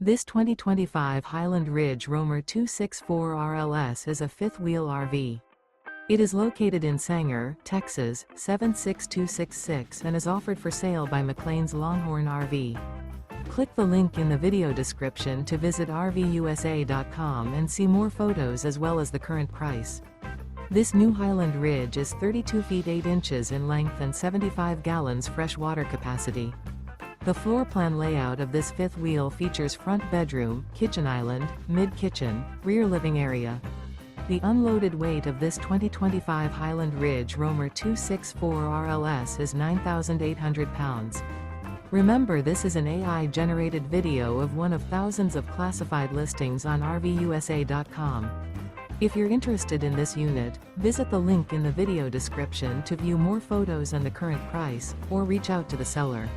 This 2025 Highland Ridge Roamer 264 RLS is a fifth-wheel RV. It is located in Sanger, Texas, 76266 and is offered for sale by McClain's Longhorn RV. Click the link in the video description to visit RVUSA.com and see more photos as well as the current price. This new Highland Ridge is 32 feet 8 inches in length and 75 gallons fresh water capacity. The floor plan layout of this fifth wheel features front bedroom, kitchen island, mid-kitchen, rear living area. The unloaded weight of this 2025 Highland Ridge Roamer 264 RLS is 9,800 pounds. Remember, this is an AI-generated video of one of thousands of classified listings on RVUSA.com. If you're interested in this unit, visit the link in the video description to view more photos and the current price, or reach out to the seller.